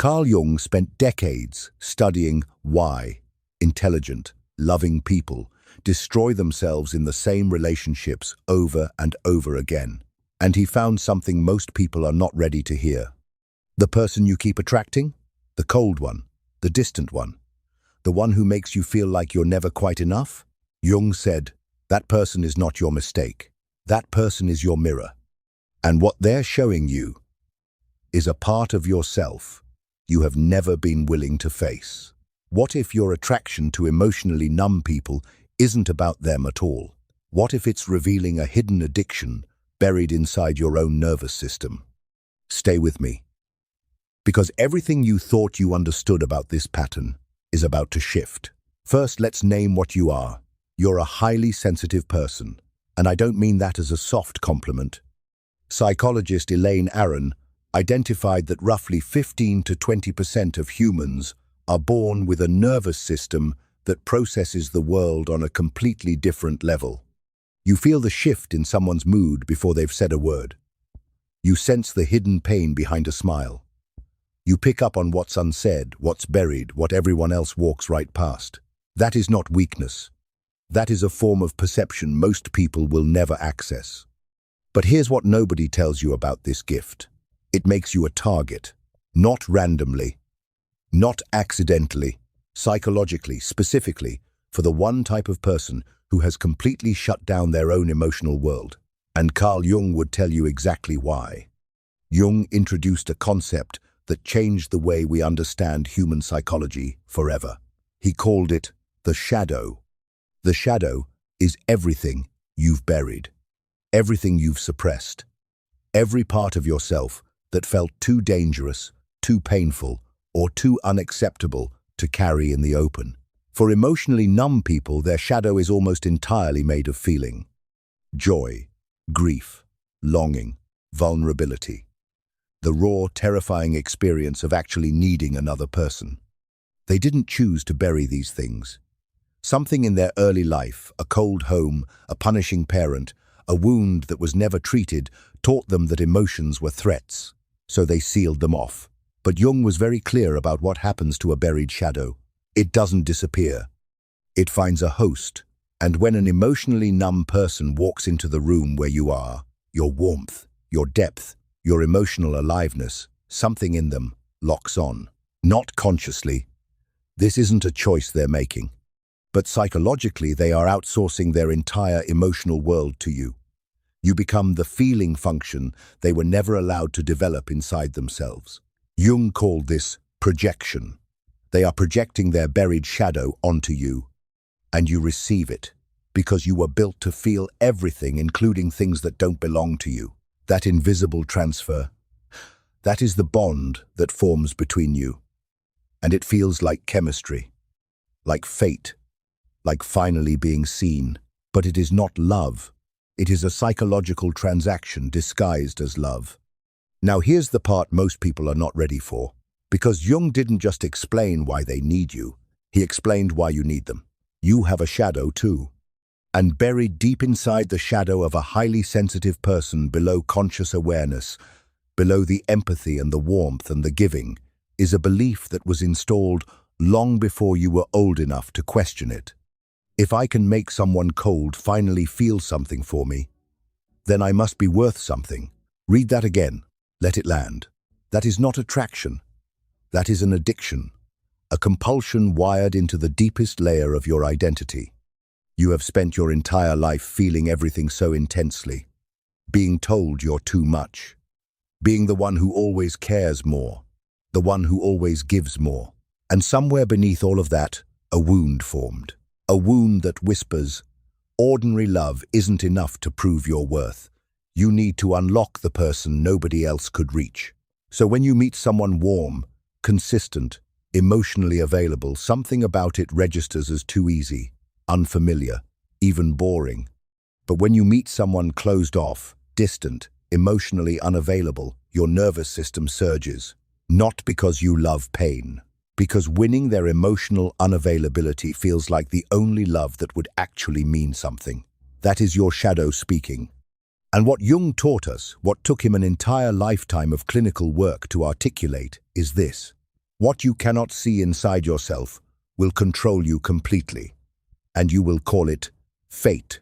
Carl Jung spent decades studying why intelligent, loving people destroy themselves in the same relationships over and over again. And he found something most people are not ready to hear. The person you keep attracting? The cold one, the distant one, the one who makes you feel like you're never quite enough? Jung said, that person is not your mistake. That person is your mirror. And what they're showing you is a part of yourself you have never been willing to face. What if your attraction to emotionally numb people isn't about them at all? What if it's revealing a hidden addiction buried inside your own nervous system? Stay with me, because everything you thought you understood about this pattern is about to shift. First, let's name what you are. You're a highly sensitive person, and I don't mean that as a soft compliment. Psychologist Elaine Aron identified that roughly 15 to 20% of humans are born with a nervous system that processes the world on a completely different level. You feel the shift in someone's mood before they've said a word. You sense the hidden pain behind a smile. You pick up on what's unsaid, what's buried, what everyone else walks right past. That is not weakness. That is a form of perception most people will never access. But here's what nobody tells you about this gift. It makes you a target, not randomly, not accidentally, psychologically, specifically, for the one type of person who has completely shut down their own emotional world. And Carl Jung would tell you exactly why. Jung introduced a concept that changed the way we understand human psychology forever. He called it the shadow. The shadow is everything you've buried, everything you've suppressed, every part of yourself that felt too dangerous, too painful, or too unacceptable to carry in the open. For emotionally numb people, their shadow is almost entirely made of feeling. Joy, grief, longing, vulnerability. The raw, terrifying experience of actually needing another person. They didn't choose to bury these things. Something in their early life, a cold home, a punishing parent, a wound that was never treated, taught them that emotions were threats. So they sealed them off. But Jung was very clear about what happens to a buried shadow. It doesn't disappear. It finds a host. And when an emotionally numb person walks into the room where you are, your warmth, your depth, your emotional aliveness, something in them locks on. Not consciously. This isn't a choice they're making. But psychologically, they are outsourcing their entire emotional world to you. You become the feeling function they were never allowed to develop inside themselves. Jung called this projection. They are projecting their buried shadow onto you, and you receive it, because you were built to feel everything, including things that don't belong to you. That invisible transfer, that is the bond that forms between you. And it feels like chemistry, like fate, like finally being seen. But it is not love. It is a psychological transaction disguised as love. Now here's the part most people are not ready for. Because Jung didn't just explain why they need you, he explained why you need them. You have a shadow too. And buried deep inside the shadow of a highly sensitive person, below conscious awareness, below the empathy and the warmth and the giving, is a belief that was installed long before you were old enough to question it. If I can make someone cold finally feel something for me, then I must be worth something. Read that again. Let it land. That is not attraction. That is an addiction, a compulsion wired into the deepest layer of your identity. You have spent your entire life feeling everything so intensely, being told you're too much, being the one who always cares more, the one who always gives more. And somewhere beneath all of that, a wound formed. A wound that whispers, ordinary love isn't enough to prove your worth. You need to unlock the person nobody else could reach. So when you meet someone warm, consistent, emotionally available, something about it registers as too easy, unfamiliar, even boring. But when you meet someone closed off, distant, emotionally unavailable, your nervous system surges. Not because you love pain, because winning their emotional unavailability feels like the only love that would actually mean something. That is your shadow speaking. And what Jung taught us, what took him an entire lifetime of clinical work to articulate, is this. What you cannot see inside yourself will control you completely, and you will call it fate.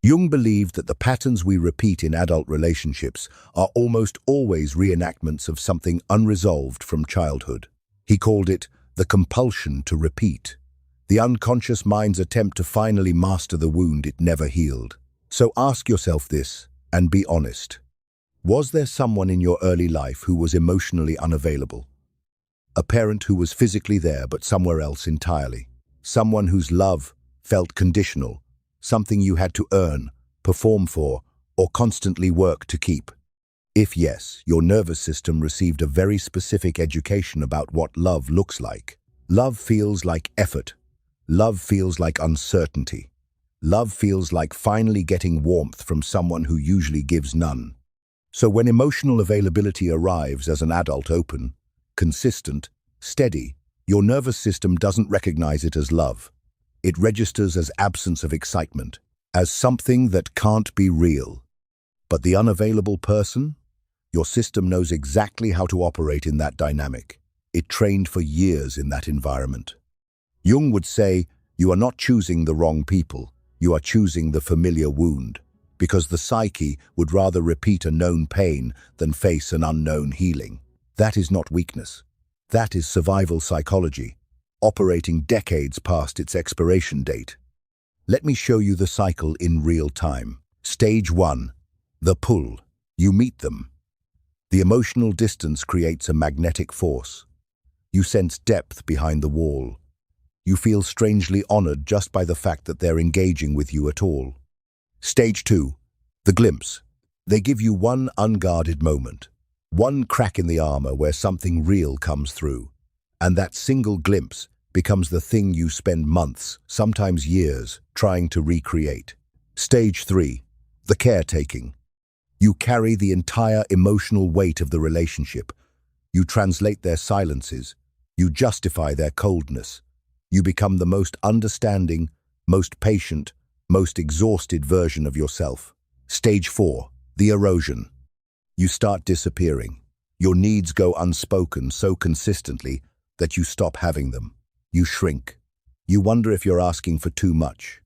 Jung believed that the patterns we repeat in adult relationships are almost always reenactments of something unresolved from childhood. He called it the compulsion to repeat, the unconscious mind's attempt to finally master the wound it never healed. So ask yourself this, and be honest. Was there someone in your early life who was emotionally unavailable? A parent who was physically there but somewhere else entirely? Someone whose love felt conditional, something you had to earn, perform for, or constantly work to keep? If yes, your nervous system received a very specific education about what love looks like. Love feels like effort. Love feels like uncertainty. Love feels like finally getting warmth from someone who usually gives none. So when emotional availability arrives as an adult, open, consistent, steady, your nervous system doesn't recognize it as love. It registers as absence of excitement, as something that can't be real. But the unavailable person? Your system knows exactly how to operate in that dynamic. It trained for years in that environment. Jung would say, you are not choosing the wrong people, you are choosing the familiar wound, because the psyche would rather repeat a known pain than face an unknown healing. That is not weakness. That is survival psychology, operating decades past its expiration date. Let me show you the cycle in real time. Stage 1. The pull. You meet them. The emotional distance creates a magnetic force. You sense depth behind the wall. You feel strangely honored just by the fact that they're engaging with you at all. Stage 2. The glimpse. They give you one unguarded moment, one crack in the armor where something real comes through, and that single glimpse becomes the thing you spend months, sometimes years, trying to recreate. Stage 3. The caretaking. You carry the entire emotional weight of the relationship. You translate their silences. You justify their coldness. You become the most understanding, most patient, most exhausted version of yourself. Stage 4. The erosion. You start disappearing. Your needs go unspoken so consistently that you stop having them. You shrink. You wonder if you're asking for too much,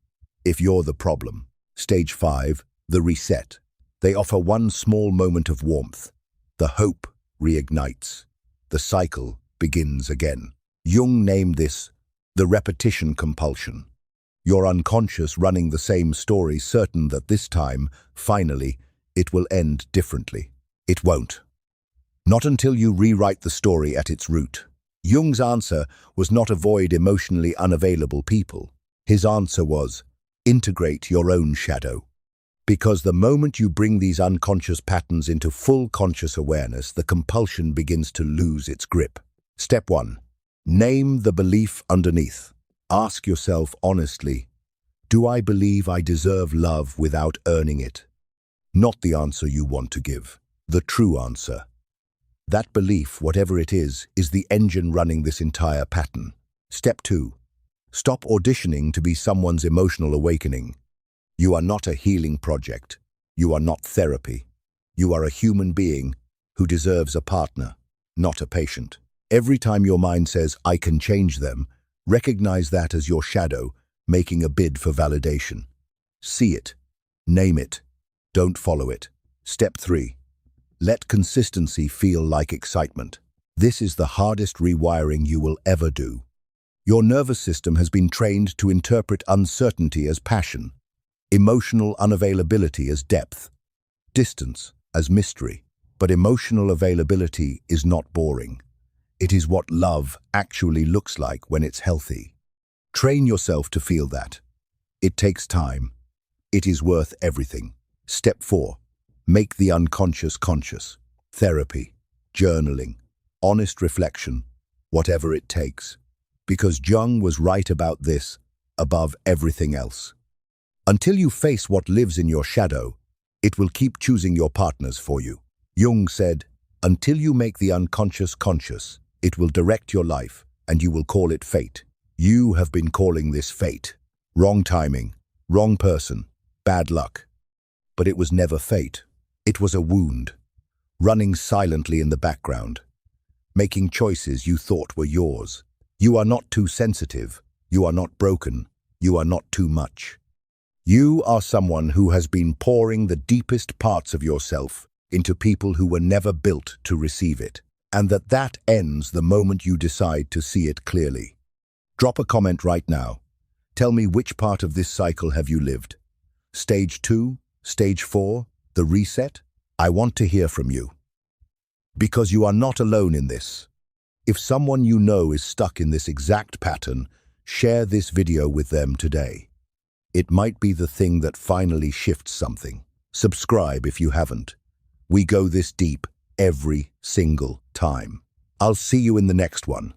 if you're the problem. Stage 5. The reset. They offer one small moment of warmth. The hope reignites. The cycle begins again. Jung named this the repetition compulsion. Your unconscious running the same story, certain that this time, finally, it will end differently. It won't. Not until you rewrite the story at its root. Jung's answer was not avoid emotionally unavailable people. His answer was, integrate your own shadow. Because the moment you bring these unconscious patterns into full conscious awareness, the compulsion begins to lose its grip. Step 1. Name the belief underneath. Ask yourself honestly, do I believe I deserve love without earning it? Not the answer you want to give, the true answer. That belief, whatever it is the engine running this entire pattern. Step 2. Stop auditioning to be someone's emotional awakening. You are not a healing project. You are not therapy. You are a human being who deserves a partner, not a patient. Every time your mind says, I can change them, recognize that as your shadow making a bid for validation. See it. Name it. Don't follow it. Step 3. Let consistency feel like excitement. This is the hardest rewiring you will ever do. Your nervous system has been trained to interpret uncertainty as passion, emotional unavailability as depth, distance as mystery. But emotional availability is not boring. It is what love actually looks like when it's healthy. Train yourself to feel that. It takes time. It is worth everything. Step 4. Make the unconscious conscious. Therapy, journaling, honest reflection, whatever it takes. Because Jung was right about this above everything else. Until you face what lives in your shadow, it will keep choosing your partners for you. Jung said, until you make the unconscious conscious, it will direct your life, and you will call it fate. You have been calling this fate. Wrong timing, wrong person, bad luck. But it was never fate. It was a wound, running silently in the background. making choices you thought were yours. You are not too sensitive. You are not broken. You are not too much. You are someone who has been pouring the deepest parts of yourself into people who were never built to receive it, and that ends the moment you decide to see it clearly. Drop a comment right now. Tell me, which part of this cycle have you lived? Stage 2? Stage 4? The reset? I want to hear from you. Because you are not alone in this. If someone you know is stuck in this exact pattern, share this video with them today. It might be the thing that finally shifts something. Subscribe if you haven't. We go this deep every single time. I'll see you in the next one.